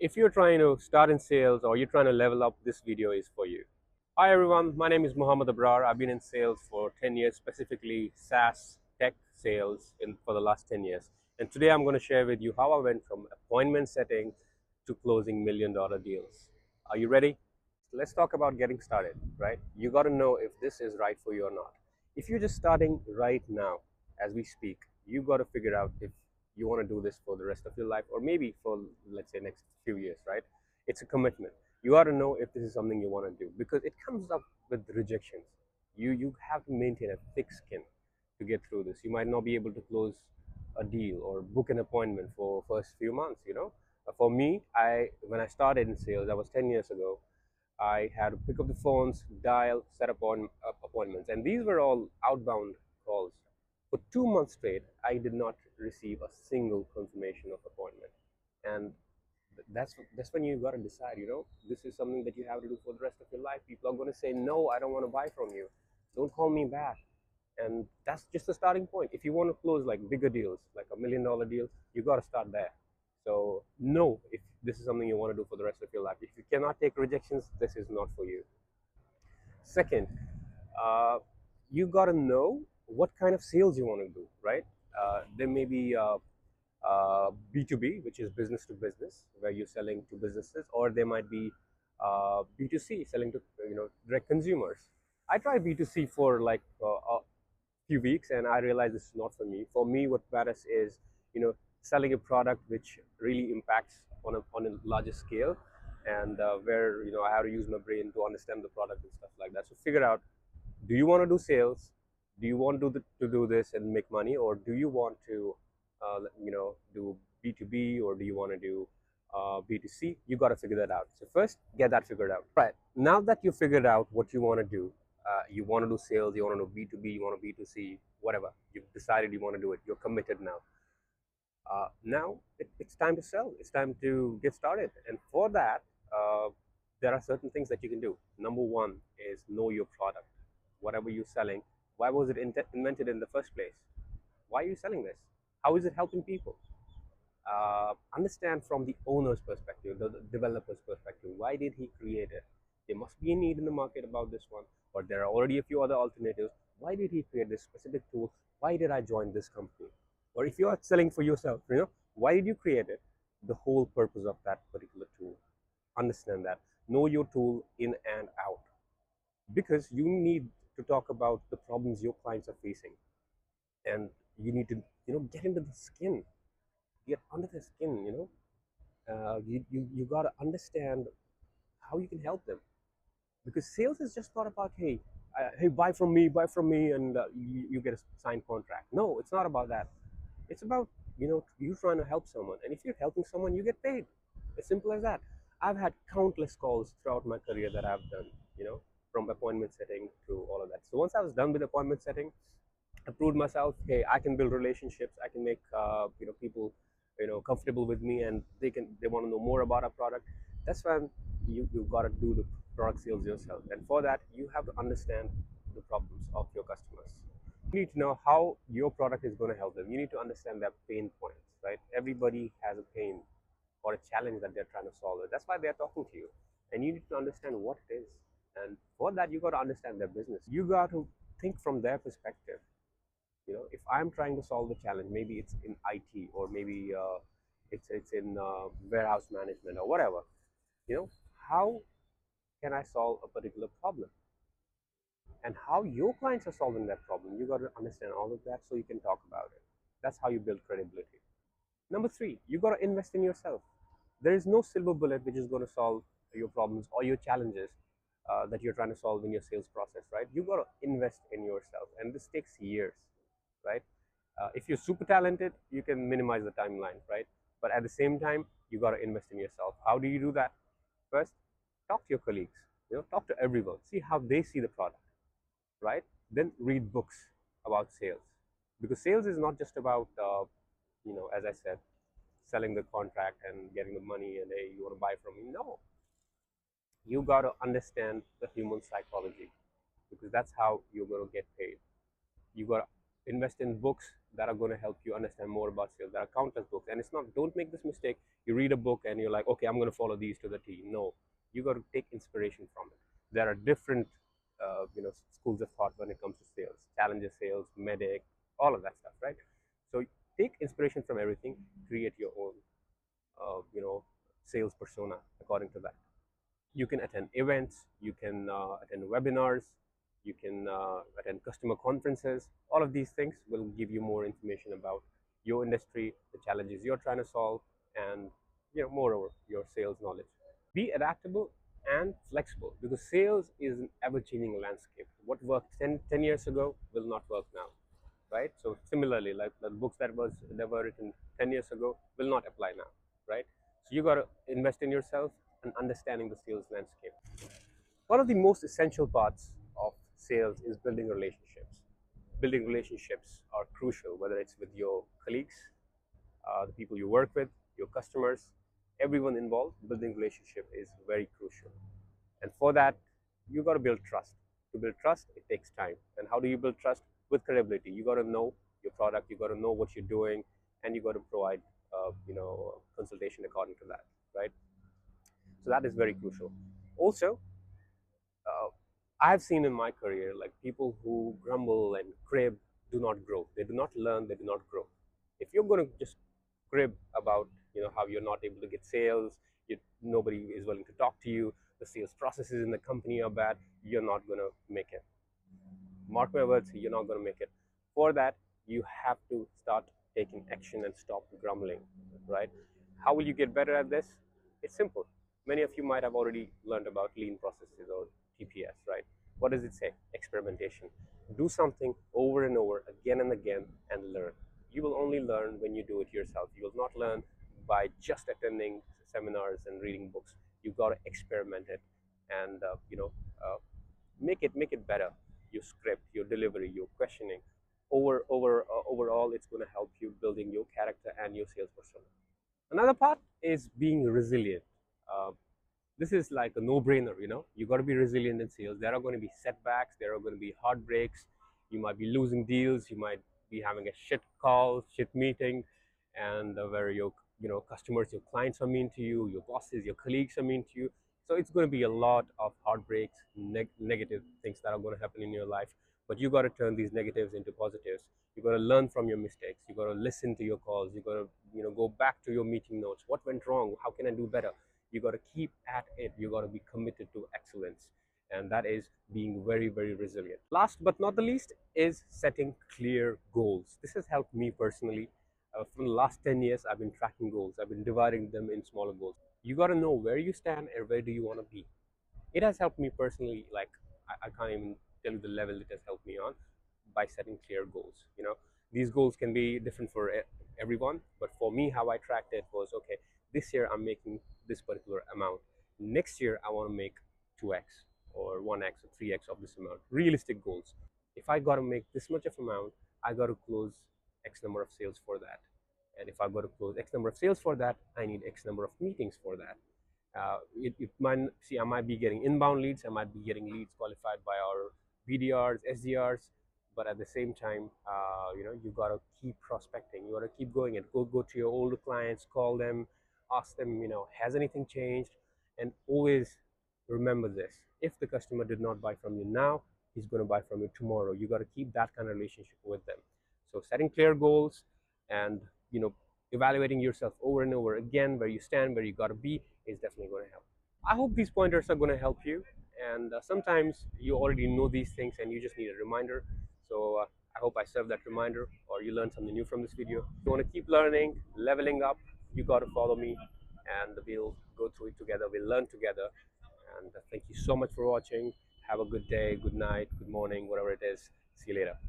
If you're trying to start in sales or you're trying to level up, this video is for you. Hi everyone, my name is Muhammad Abrar. I've been in sales for 10 years, specifically SaaS tech sales for the last 10 years. And today I'm going to share with you how I went from appointment setting to closing $1 million deals. Are you ready? Let's talk about getting started, right? You got to know if this is right for you or not. If you're just starting right now as we speak, you got to figure out if you want to do this for the rest of your life or maybe for, let's say, next few years, right? It's a commitment. You got to know if this is something you want to do because it comes up with rejections. You have to maintain a thick skin to get through this. You might not be able to close a deal or book an appointment for first few months. For me, I when I started in sales, that was 10 years ago. I had to pick up the phones, dial, set up on appointments, and these were all outbound calls. For 2 months straight, I did not receive a single confirmation of appointment, and that's when you got to decide. This is something that you have to do for the rest of your life. People are going to say, "No, I don't want to buy from you. Don't call me back." And that's just the starting point. If you want to close like bigger deals, like $1 million deal, you got to start there. So know if this is something you want to do for the rest of your life. If you cannot take rejections, this is not for you. Second, uh, you got to know what kind of sales you want to do, right? There may be B2B, which is business to business, where you're selling to businesses, or there might be B2C, selling to direct consumers. I tried B2C for like a few weeks, and I realized this is not for me. For me, what matters is selling a product which really impacts on a larger scale, and where I have to use my brain to understand the product and stuff like that. So figure out, do you want to do sales? Do you want to do this and make money, or do you want to do B2B, or do you want to do B2C? You got to figure that out. So first, get that figured out. Right now that you figured out what you want to do, you want to do sales, you want to do B2B, you want to B2C, whatever. You've decided you want to do it. You're committed now. Now it's time to sell. It's time to get started. And for that, there are certain things that you can do. Number one is know your product. Whatever you're selling, why was it invented in the first place? Why are you selling this? How is it helping people? Understand from the owner's perspective, the developer's perspective. Why did he create it? There must be a need in the market about this one, or there are already a few other alternatives. Why did he create this specific tool? Why did I join this company? Or if you are selling for yourself, why did you create it? The whole purpose of that particular tool. Understand that. Know your tool in and out, because you need to talk about the problems your clients are facing, and you need to get into the skin, get under the skin. You got to understand how you can help them, because sales is just not about, hey, buy from me, and you get a signed contract. No, it's not about that. It's about you trying to help someone, and if you're helping someone, you get paid. As simple as that. I've had countless calls throughout my career that I've done, from appointment setting to all of that. So once I was done with appointment setting, I proved myself. Hey, I can build relationships. I can make people comfortable with me, and they want to know more about our product. That's when you got to do the product sales yourself, and for that you have to understand the problems of your customers. You need to know how your product is going to help them. You need to understand their pain points, right? Everybody has a pain or a challenge that they're trying to solve. That's why they're talking to you, and you need to understand what it is. And for that, you got to understand their business. You got to think from their perspective. If I'm trying to solve the challenge, maybe it's in IT, or maybe it's in warehouse management or whatever. How can I solve a particular problem, and how your clients are solving that problem? You got to understand all of that so you can talk about it. That's how you build credibility. Number three, you got to invest in yourself. There is no silver bullet which is going to solve your problems or your challenges that you're trying to solve in your sales process, right? You got to invest in yourself, and this takes years, right? If you're super talented, you can minimize the timeline, right? But at the same time, you got to invest in yourself. How do you do that? First, talk to your colleagues. Talk to everyone. See how they see the product, right? Then read books about sales, because sales is not just about as I said, selling the contract and getting the money, and hey, you want to buy from me. No, you got to understand the human psychology, because that's how you're going to get paid. You got to invest in books, that are going to help you understand more about sales. There are countless books, and it's not, don't make this mistake. You read a book and you're like, okay, I'm going to follow these to the T. No, you got to take inspiration from it. There are different schools of thought when it comes to sales, challenger sales, medic, all of that stuff, right? So take inspiration from everything, create your own sales persona according to that. You can attend events, you can attend webinars, you can attend customer conferences. All of these things will give you more information about your industry, the challenges you're trying to solve, and moreover, your sales knowledge. Be adaptable and flexible, because sales is an ever-changing landscape. What worked 10 years ago will not work now, right? So similarly, like the books that were written 10 years ago will not apply now, right? So you got to invest in yourself and understanding the sales landscape. One of the most essential parts of sales is building relationships. Building relationships are crucial, whether it's with your colleagues, the people you work with, your customers, everyone involved. Building relationship is very crucial. And for that, you got to build trust. To build trust, it takes time. And how do you build trust? With credibility. You got to know your product, you got to know what you're doing, and you got to provide, consultation according to that, right? So that is very crucial. Also, uh, I've seen in my career, like, people who grumble and crib do not grow. They do not learn. They do not grow. If you're going to just crib about how you're not able to get sales, nobody is willing to talk to you, the sales processes in the company are bad, you're not going to make it. Mark my words, you're not going to make it. For that, you have to start taking action and stop grumbling, right? How will you get better at this? It's simple. Many of you might have already learned about lean processes or TPS, right? What does it say? Experimentation. Do something over and over, again and again, and learn. You will only learn when you do it yourself. You will not learn by just attending seminars and reading books. You've got to experiment it, and make it better. Your script, your delivery, your questioning. Overall, it's going to help you building your character and your sales persona. Another part is being resilient. uh, this is like a no-brainer. You got to be resilient in sales. There are going to be setbacks, there are going to be heartbreaks. You might be losing deals, you might be having a shit call, shit meeting, and where your customers, your clients are mean to you, your bosses, your colleagues are mean to you. So it's going to be a lot of heartbreaks, negative things that are going to happen in your life. But you got to turn these negatives into positives. You got to learn from your mistakes. You got to listen to your calls. You got to go back to your meeting notes. What went wrong? How can I do better? You got to keep at it. You got to be committed to excellence, and that is being very, very resilient. Last but not the least is setting clear goals. This has helped me personally. From the last 10 years, I've been tracking goals. I've been dividing them in smaller goals. You got to know where you stand and where do you want to be. It has helped me personally. Like, I can't even tell you the level it has helped me on, by setting clear goals. These goals can be different for everyone, but for me, how I tracked it was, okay, this year I'm making this particular amount. Next year I want to make 2x or 1x or 3x of this amount. Realistic goals. If I got to make this much of amount, I got to close X number of sales for that. And if I got to close X number of sales for that, I need X number of meetings for that. It might see, I might be getting inbound leads, I might be getting leads qualified by our BDRs, SDRs, but at the same time, you gotta keep prospecting. You gotta keep going and go to your older clients, call them, ask them, has anything changed? And always remember this: if the customer did not buy from you now, he's going to buy from you tomorrow. You got to keep that kind of relationship with them. So setting clear goals and evaluating yourself over and over again, where you stand, where you got to be, is definitely going to help. I hope these pointers are going to help you. And sometimes you already know these things and you just need a reminder. So I hope I served that reminder, or you learned something new from this video. If you want to keep learning, leveling up, you got to follow me, and we'll go through it together. We'll learn together. And thank you so much for watching. Have a good day, good night, good morning, whatever it is. See you later.